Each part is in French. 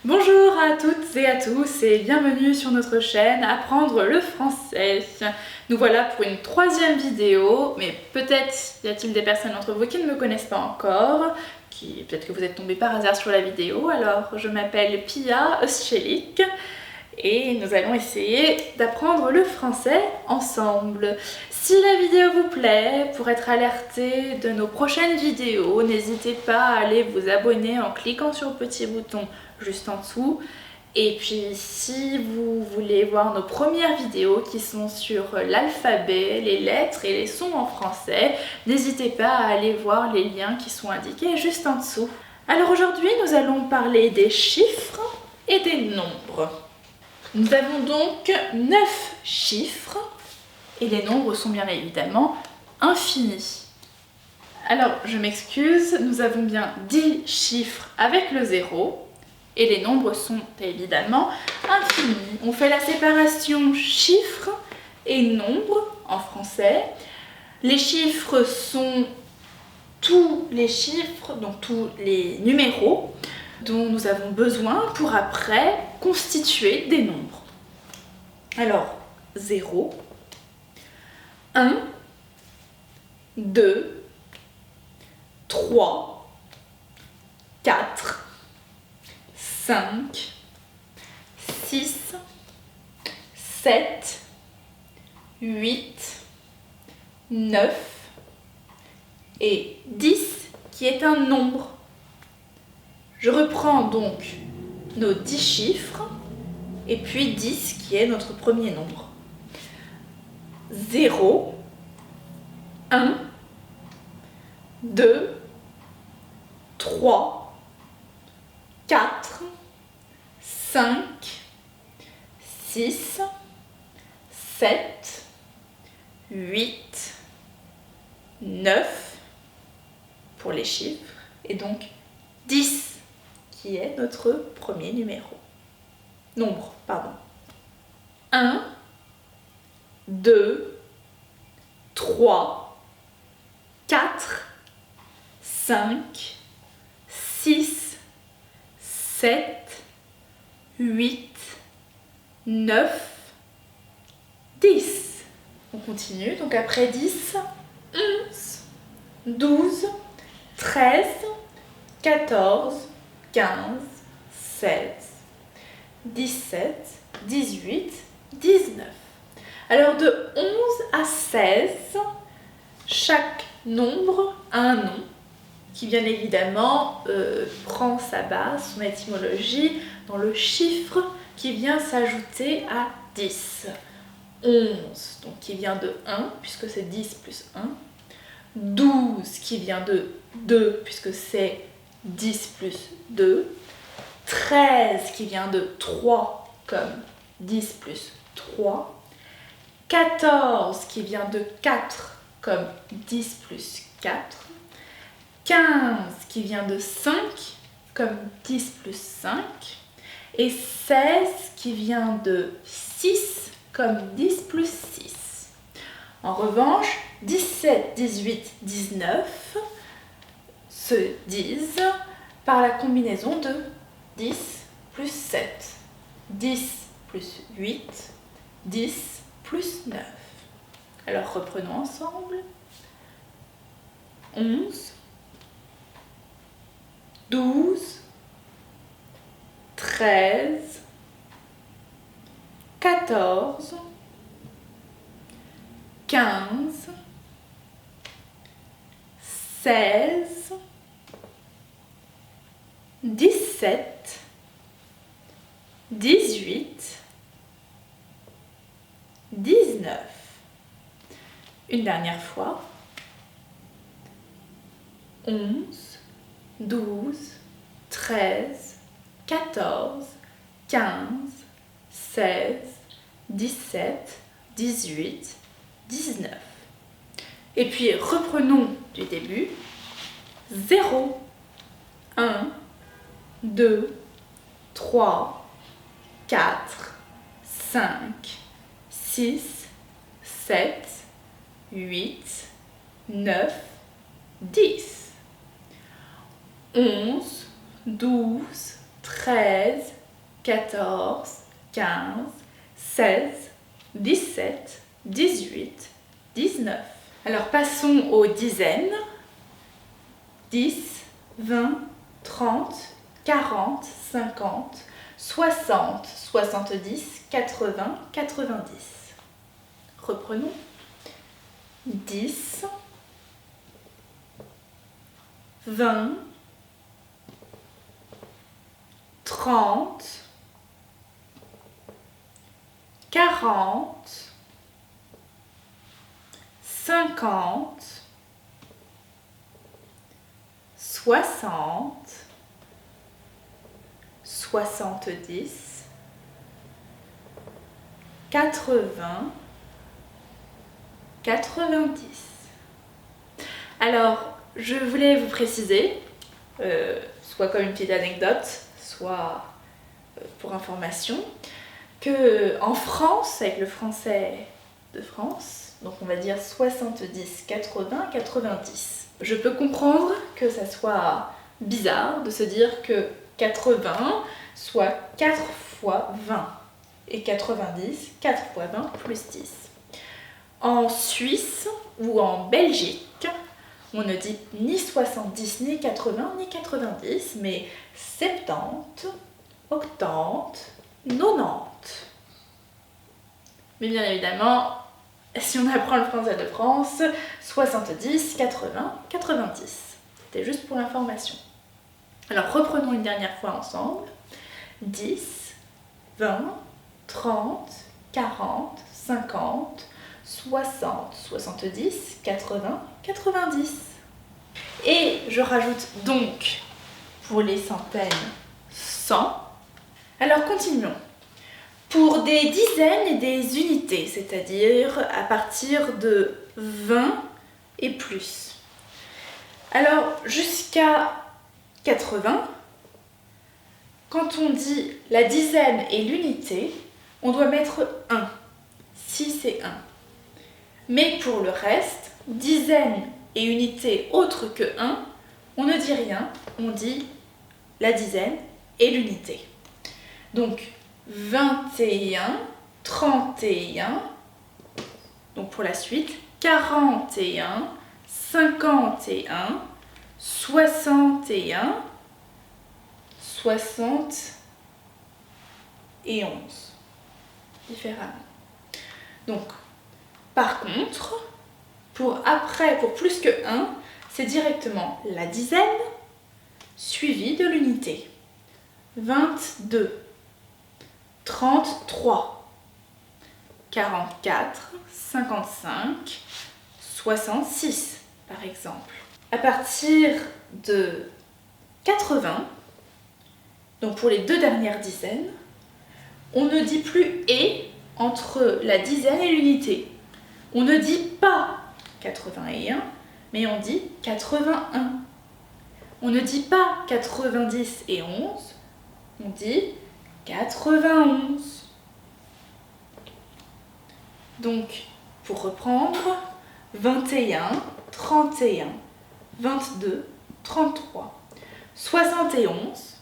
Bonjour à toutes et à tous et bienvenue sur notre chaîne Apprendre le français. Nous voilà pour une troisième vidéo, mais peut-être y a-t-il des personnes d'entre vous qui ne me connaissent pas encore, peut-être que vous êtes tombés par hasard sur la vidéo. Alors je m'appelle Pia Oschelik et nous allons essayer d'apprendre le français ensemble. Si la vidéo vous plaît, pour être alerté de nos prochaines vidéos, n'hésitez pas à aller vous abonner en cliquant sur le petit bouton juste en dessous. Et puis si vous voulez voir nos premières vidéos qui sont sur l'alphabet, les lettres et les sons en français, n'hésitez pas à aller voir les liens qui sont indiqués juste en dessous. Alors aujourd'hui, nous allons parler des chiffres et des nombres. Nous avons donc 9 chiffres et les nombres sont bien évidemment infinis. Alors je m'excuse, nous avons bien 10 chiffres avec le 0 et les nombres sont évidemment infinis. On fait la séparation chiffres et nombres en français. Les chiffres sont tous les chiffres, donc tous les numéros dont nous avons besoin pour après constituer des nombres. Alors, 0, 1, 2, 3, 4, 5, 6, 7, 8, 9 et 10 qui est un nombre. Je reprends donc nos 10 chiffres et puis 10 qui est notre premier nombre. 0, 1, 2, 3, 4, 5, 6, 7, 8, 9 pour les chiffres et donc 10 qui est notre premier nombre. 1, 2, 3, 4, 5, 6, 7, 8, 9, 10. On continue, donc après 10, 11, 12, 13, 14, 15, 16, 17, 18, 19. Alors de 11 à 16, chaque nombre a un nom qui bien évidemment prend sa base, son étymologie dans le chiffre qui vient s'ajouter à 10. 11, donc qui vient de 1 puisque c'est 10 plus 1. 12 qui vient de 2 puisque c'est 10 plus 2. 13 qui vient de 3 comme 10 plus 3. 14 qui vient de 4 comme 10 plus 4. 15 qui vient de 5 comme 10 plus 5. Et 16 qui vient de 6 comme 10 plus 6. En revanche, 17, 18, 19 se disent par la combinaison de 10 plus 7, 10 plus 8, 10 plus 9. Alors reprenons ensemble. 11, 12, 13, 14, 15, 16, 17, 18, 19. Une dernière fois. 11, 12, 13, 14, 15, 16, 17, 18, 19. Et puis reprenons du début. 0, 1, 2, 3, 4, 5, 6, 7, 8, 9, 10. 11, 12, 13, 14, 15, 16, 17, 18, 19. Alors passons aux dizaines. 10, 20, 30, 40, 50, 60, 70, 80, 90. Reprenons. 10, 20, 30, 40, 50, 60, 70, 80, 90. Alors, je voulais vous préciser, soit comme une petite anecdote, soit pour information, que en France, avec le français de France, donc on va dire 70, 80, 90. Je peux comprendre que ça soit bizarre de se dire que 80 soit 4 fois 20 et 90, 4 fois 20 plus 10. En Suisse ou en Belgique, on ne dit ni 70, ni 80, ni 90, mais 70, 80, 90. Mais bien évidemment, si on apprend le français de France, 70, 80, 90. C'était juste pour l'information. Alors reprenons une dernière fois ensemble. 10, 20, 30, 40, 50, 60, 70, 80, 90. Et je rajoute donc, pour les centaines, 100. Alors continuons. Pour des dizaines et des unités, c'est-à-dire à partir de 20 et plus. Alors jusqu'à 80, quand on dit la dizaine et l'unité, on doit mettre 1, si c'est 1. Mais pour le reste, dizaine et unité autre que 1, on ne dit rien, on dit la dizaine et l'unité. Donc 21, 31, donc pour la suite, 41, 51, 61, 60 et 11, différemment. Donc, par contre, pour plus que 1, c'est directement la dizaine suivie de l'unité. 22, 33, 44, 55, 66 par exemple. À partir de 80, donc pour les deux dernières dizaines, on ne dit plus « et » entre la dizaine et l'unité. On ne dit pas 81, mais on dit 81. On ne dit pas 90 et 11, on dit 91. Donc, pour reprendre, 21, 31, 22, 33, 71,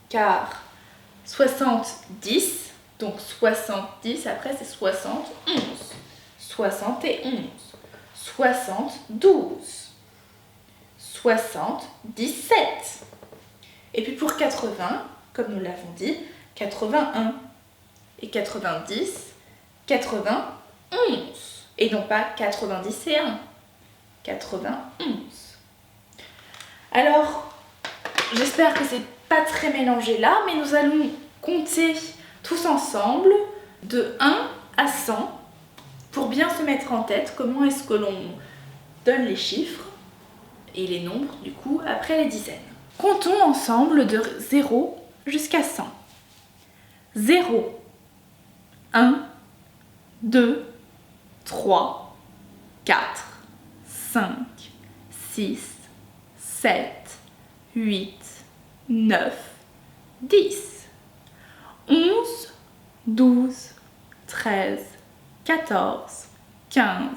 car 70, donc 70, après c'est 71, 71, 72, 77. Et puis pour 80, comme nous l'avons dit, 81 et 90, 91. Et non pas 90 et 1, 91. Alors, j'espère que c'est pas très mélangé là, mais nous allons compter tous ensemble de 1 à 100 pour bien se mettre en tête comment est-ce que l'on donne les chiffres et les nombres du coup après les dizaines. Comptons ensemble de 0 jusqu'à 100. 0, 1, 2, 3, 4, 5, 6, 7, 8, 9, 10, 11, 12, 13, 14, 15,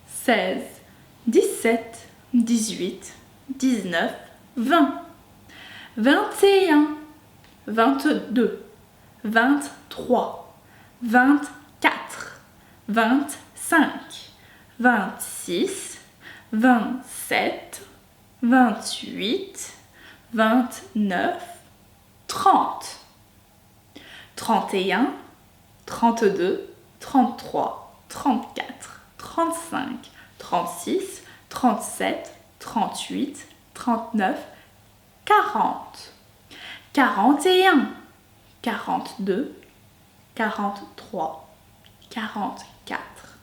16, 17, 18, 19, 20, 21, 22, 23, 24, 25, 26, 27, 28, 29, 30, 31, 32, 33, 34, 35, 36, 37, 38, 39, 40, 41, 42, 43, 44,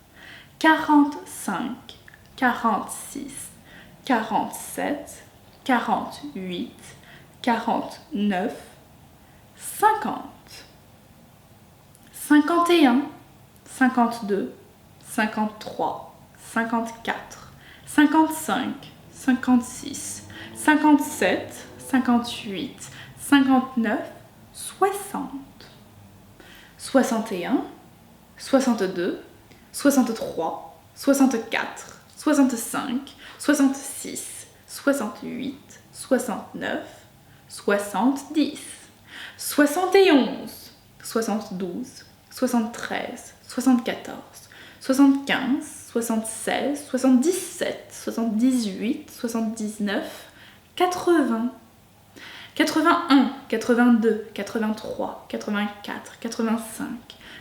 45, 46, 47, 48, 49, 50, 51, 52, 53, 54, 55, 56, 57, 58, 59, 60, 61, 62, 63, 64, 65, 66, 68, 69, 70, 71, 72, 73, 74, 75, 76, 77, 78, 79, 80, 81, 82, 83, 84, 85,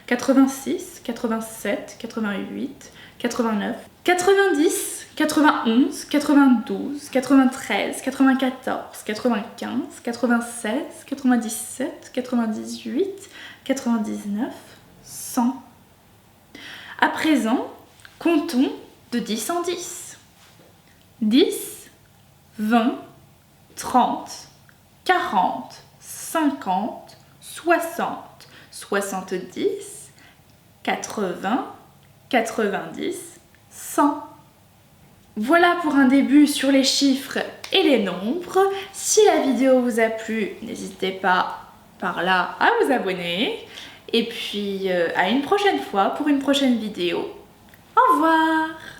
86, 87, 88, 89, 90, 91, 92, 93, 94, 95, 96, 97, 98, 99, 100. À présent, comptons de 10 en 10. 10, 20, 30, 40, 50, 60, 70, 80, 90, 100. Voilà pour un début sur les chiffres et les nombres. Si la vidéo vous a plu, n'hésitez pas par là à vous abonner. Et puis à une prochaine fois pour une prochaine vidéo. Au revoir!